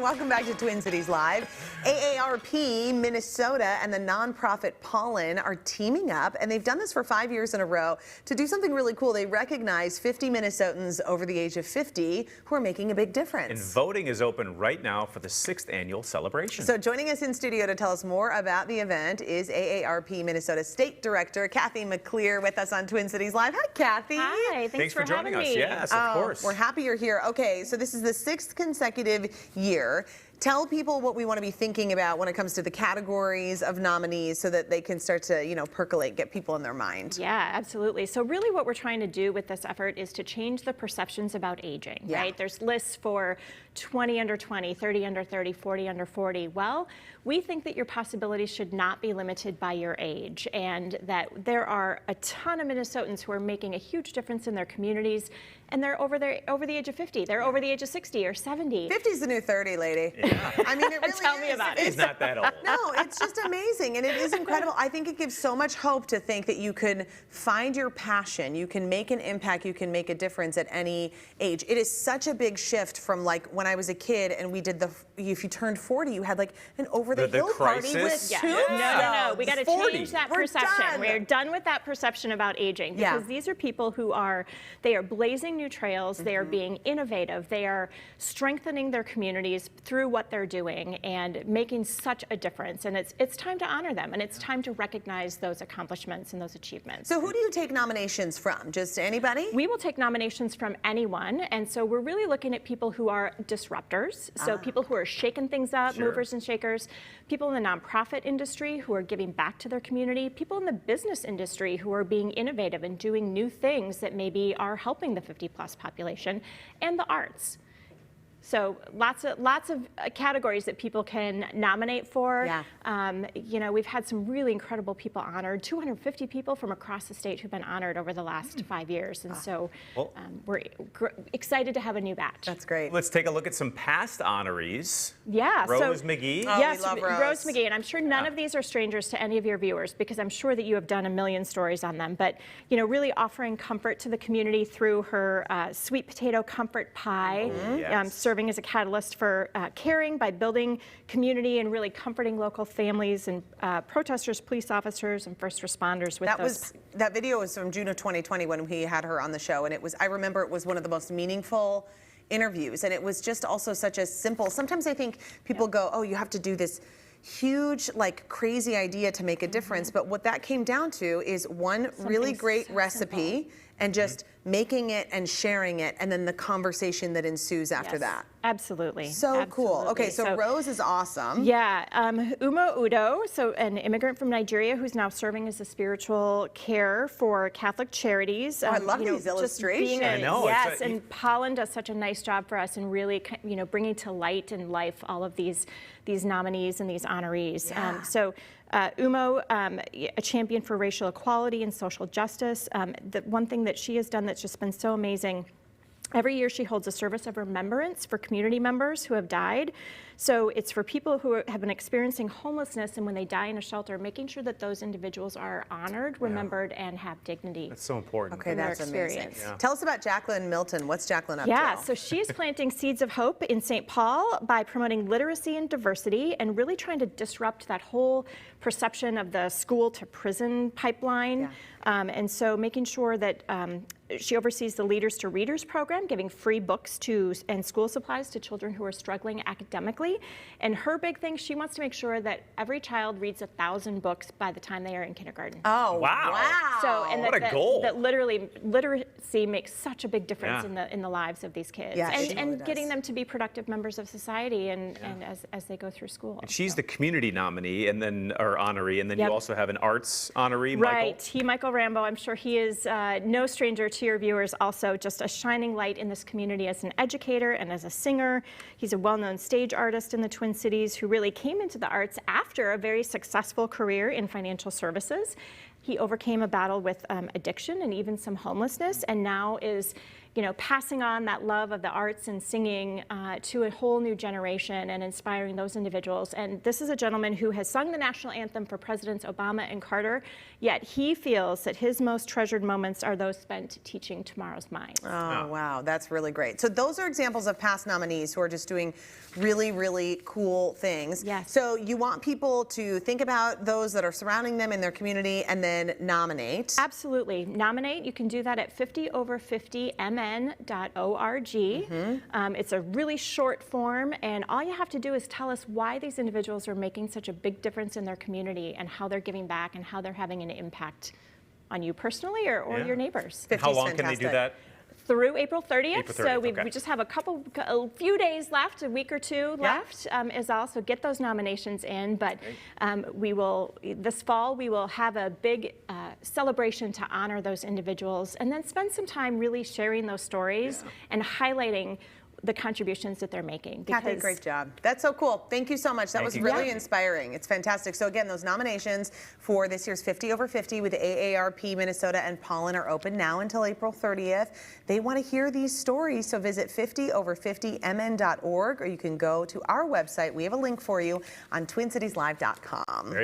Welcome back to Twin Cities Live. AARP Minnesota and the nonprofit Pollen are teaming up, and they've done this for 5 years in a row to do something really cool. They recognize 50 Minnesotans over the age of 50 who are making a big difference. And voting is open right now for the 6th annual celebration. So joining us in studio to tell us more about the event is AARP Minnesota State Director Kathy McClear with us on Twin Cities Live. Hi, Kathy. Hi, thanks for joining having us. me. Yes, of course. We're happy you're here. Okay, so this is the 6th consecutive year. Tell people what we want to be thinking about when it comes to the categories of nominees so that they can start to, percolate, get people in their mind. Yeah, absolutely. So really what we're trying to do with this effort is to change the perceptions about aging, right? There's lists for 20 under 20, 30 under 30, 40 under 40. Well, we think that your possibilities should not be limited by your age, and that there are a ton of Minnesotans who are making a huge difference in their communities, and they're over the age of 50. They're over the age of 60 or 70. 50's the new 30, lady. Yeah. I mean, it really Tell me about it. It's not that old. No, it's just amazing, and it is incredible. I think it gives so much hope to think that you can find your passion, you can make an impact, you can make a difference at any age. It is such a big shift from like when I was a kid and we did if you turned 40, you had like an over-the-hill party with tombstones. No. We got to 40. change that We're perception. done. We're done with that perception about aging, because these are people who are blazing new trails. They are being innovative. They are strengthening their communities through what they're doing and making such a difference. And it's time to honor them, and it's time to recognize those accomplishments and those achievements. So who do you take nominations from? Just anybody? We will take nominations from anyone, and so we're really looking at people who are disruptors, so people who are shaking things up, movers and shakers, people in the nonprofit industry who are giving back to their community, people in the business industry who are being innovative and doing new things that maybe are helping the 50-plus population, and the arts. So lots of categories that people can nominate for. Yeah. We've had some really incredible people honored, 250 people from across the state who've been honored over the last 5 years. And so we're excited to have a new batch. That's great. Let's take a look at some past honorees. Yeah. Rose McGee. Oh, Yes, we love Rose McGee. And I'm sure none of these are strangers to any of your viewers, because I'm sure that you have done a million stories on them. But, really offering comfort to the community through her sweet potato comfort pie, serving as a catalyst for caring by building community and really comforting local families and protesters, police officers, and first responders with that video was from June of 2020 when we had her on the show, and I remember it was one of the most meaningful interviews, and it was just also such a simple. Sometimes I think people go, oh, you have to do this huge, like crazy idea to make a difference, but what that came down to is one really great recipe and just making it and sharing it, and then the conversation that ensues after that. Absolutely. So cool. Okay, so Rose is awesome. Yeah, Uma Udo, so an immigrant from Nigeria who's now serving as a spiritual care for Catholic Charities. I love these illustrations. I know. Yes, and Pollen does such a nice job for us in really, bringing to light and life all of these nominees and these honorees. Umo, a champion for racial equality and social justice. The one thing that she has done that's just been so amazing, every year she holds a service of remembrance for community members who have died. So it's for people who have been experiencing homelessness, and when they die in a shelter, making sure that those individuals are honored, remembered, and have dignity. That's so important. Okay, that's amazing. Yeah. Tell us about Jacqueline Milton. What's Jacqueline up to? Yeah, so she's planting seeds of hope in St. Paul by promoting literacy and diversity and really trying to disrupt that whole perception of the school to prison pipeline. And so making sure that she oversees the Leaders to Readers program, giving free books and school supplies to children who are struggling academically. And her big thing, she wants to make sure that every child reads 1,000 books by the time they are in kindergarten. Oh, wow. So, and what a goal. That literacy makes such a big difference in the lives of these kids. Yeah, and getting them to be productive members of society and as they go through school. And she's the community nominee or honoree, and then you also have an arts honoree, Michael. Right, Michael Rambo. I'm sure he is no stranger to your viewers, also just a shining light in this community as an educator and as a singer. He's a well-known stage artist in the Twin Cities who really came into the arts after a very successful career in financial services. He overcame a battle with addiction and even some homelessness, and now is passing on that love of the arts and singing to a whole new generation and inspiring those individuals. And this is a gentleman who has sung the national anthem for Presidents Obama and Carter, yet he feels that his most treasured moments are those spent teaching tomorrow's minds. Oh, wow, that's really great. So those are examples of past nominees who are just doing really, really cool things. Yes. So you want people to think about those that are surrounding them in their community and then nominate. Absolutely. Nominate. You can do that at 50over50mn.org. It's a really short form, and all you have to do is tell us why these individuals are making such a big difference in their community and how they're giving back and how they're having an impact on you personally or your neighbors. How long can they do that? Through April 30th. April 30th, so we okay. just have a few days left, a week or two left is all. So get those nominations in. But this fall, we will have a big celebration to honor those individuals and then spend some time really sharing those stories and highlighting the contributions that they're making. Kathy, great job. That's so cool. Thank you so much. That was really inspiring. It's fantastic. So again, those nominations for this year's 50 over 50 with AARP Minnesota and Pollen are open now until April 30th. They want to hear these stories, so visit 50over50mn.org, or you can go to our website. We have a link for you on twincitieslive.com. Very